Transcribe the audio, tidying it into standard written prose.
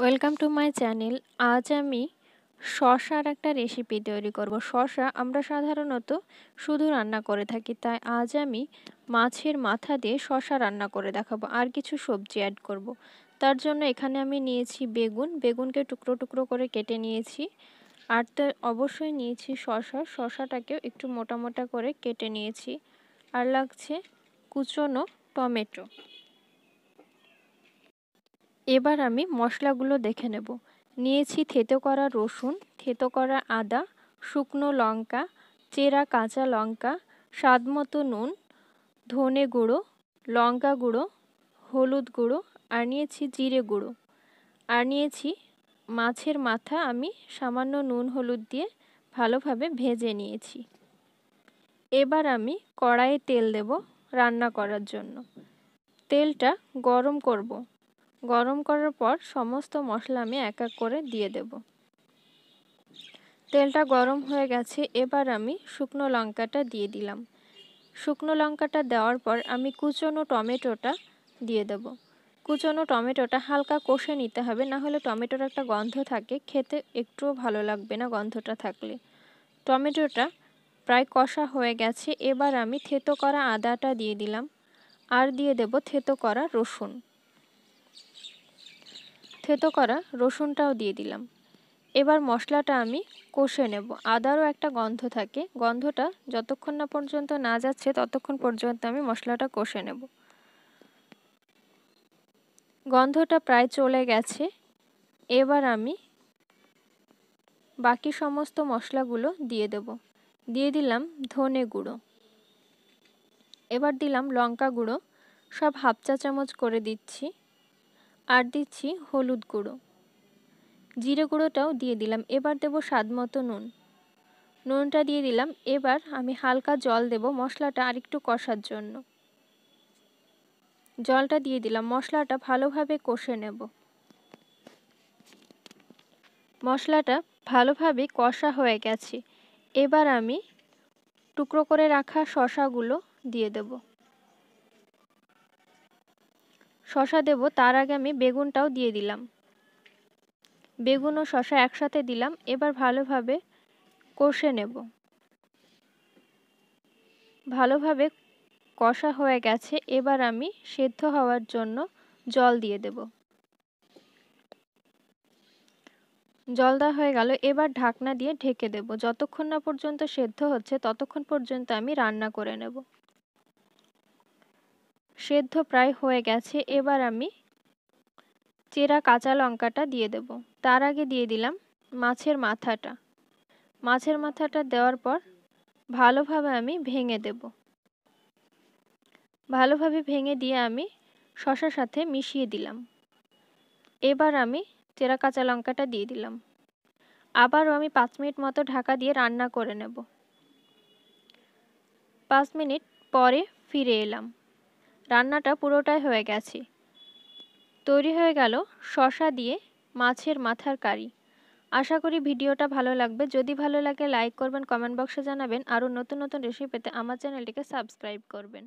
Welcome to my channel. আজ আমি শসার একটা রেসিপি তৈরি করব। শসা আমরা সাধারণত শুধু রান্না করে থাকি, তাই আজ আমি মাছের মাথা দিয়ে শসা রান্না করে দেখাবো, আর কিছু সবজি অ্যাড করব। তার জন্য এখানে আমি নিয়েছি বেগুনকে টুকরো টুকরো করে কেটে নিয়েছি। আর তো অবশ্যই নিয়েছি শসাটাকেও একটু মোটা মোটা করে কেটে নিয়েছি। আর লাগছে কুচনো টমেটো। এবার আমি মশলাগুলো দেখে নেব। নিয়েছি থেতো করা রসুন, থেতো করা আদা, শুকনো লঙ্কা, চেরা কাঁচা লঙ্কা, স্বাদমতো নুন, ধনে গুঁড়ো, লঙ্কা গুঁড়ো, হলুদ গুঁড়ো, আর নিয়েছি জিরে গুঁড়ো, আর নিয়েছি মাছের মাথা। আমি সামান্য নুন হলুদ দিয়ে ভালোভাবে ভেজে নিয়েছি। এবার আমি কড়াইয়ে তেল দেব রান্না করার জন্য। তেলটা গরম করব। গরম করার পর সমস্ত মশলা আমি এক এক করে দিয়ে দেব। তেলটা গরম হয়ে গেছে, এবার আমি শুকনো লঙ্কাটা দিয়ে দিলাম। শুকনো লঙ্কাটা দেওয়ার পর আমি কুচনো টমেটোটা দিয়ে দেব। কুচনো টমেটোটা হালকা কষে নিতে হবে, না হলে টমেটোর একটা গন্ধ থাকে, খেতে একটুও ভালো লাগবে না গন্ধটা থাকলে। টমেটোটা প্রায় কষা হয়ে গেছে, এবার আমি থেতো করা আদাটা দিয়ে দিলাম, আর দিয়ে দেব থেতো করা রসুন। থেতো করা রসুনটাও দিয়ে দিলাম। এবার মশলাটা আমি কষে নেব। আদারও একটা গন্ধ থাকে, গন্ধটা যতক্ষণ না পর্যন্ত না যাচ্ছে ততক্ষণ পর্যন্ত আমি মশলাটা কষে নেব। গন্ধটা প্রায় চলে গেছে, এবার আমি বাকি সমস্ত মশলাগুলো দিয়ে দেব। দিয়ে দিলাম ধনে গুঁড়ো, এবার দিলাম লঙ্কা গুঁড়ো, সব হাফ চা চামচ করে দিচ্ছি, আর দিচ্ছি হলুদ গুঁড়ো, জিরে গুঁড়োটাও দিয়ে দিলাম। এবার দেব স্বাদমতো নুন, নুনটা দিয়ে দিলাম। এবার আমি হালকা জল দেব মশলাটা আরেকটু কষার জন্য। জলটা দিয়ে দিলাম, মশলাটা ভালোভাবে কষে নেব। মশলাটা ভালোভাবে কষা হয়ে গেছে, এবার আমি টুকরো করে রাখা শসাগুলো দিয়ে দেব। শসা দেব, তার আগে আমি বেগুনটাও দিয়ে দিলাম। বেগুন ও শসা একসাথে দিলাম, এবার ভালোভাবে কষে নেব। ভালোভাবে কষা হয়ে গেছে, এবার আমি সেদ্ধ হওয়ার জন্য জল দিয়ে দেব। জল দেওয়া হয়ে গেল, এবার ঢাকনা দিয়ে ঢেকে দেব। যতক্ষণ না পর্যন্ত সেদ্ধ হচ্ছে ততক্ষণ পর্যন্ত আমি রান্না করে নেব। সেদ্ধ প্রায় হয়ে গেছে, এবার আমি চেরা কাঁচা লঙ্কাটা দিয়ে দেব। তার আগে দিয়ে দিলাম মাছের মাথাটা। মাছের মাথাটা দেওয়ার পর ভালোভাবে আমি ভেঙে দেব। ভালোভাবে ভেঙে দিয়ে আমি শসার সাথে মিশিয়ে দিলাম। এবার আমি চেরা কাঁচা লঙ্কাটা দিয়ে দিলাম। আবারও আমি 5 মিনিট মতো ঢাকা দিয়ে রান্না করে নেব। 5 মিনিট পরে ফিরে এলাম। রান্নাটা পুরোটাই হয়ে গেছে। তৈরি হয়ে গেল শসা দিয়ে মাছের মাথার কারি। আশা করি ভিডিওটা ভালো লাগবে। যদি ভালো লাগে লাইক করবেন, কমেন্ট বক্সে জানাবেন। আরও নতুন নতুন রেসিপি পেতে আমার চ্যানেলটিকে সাবস্ক্রাইব করবেন।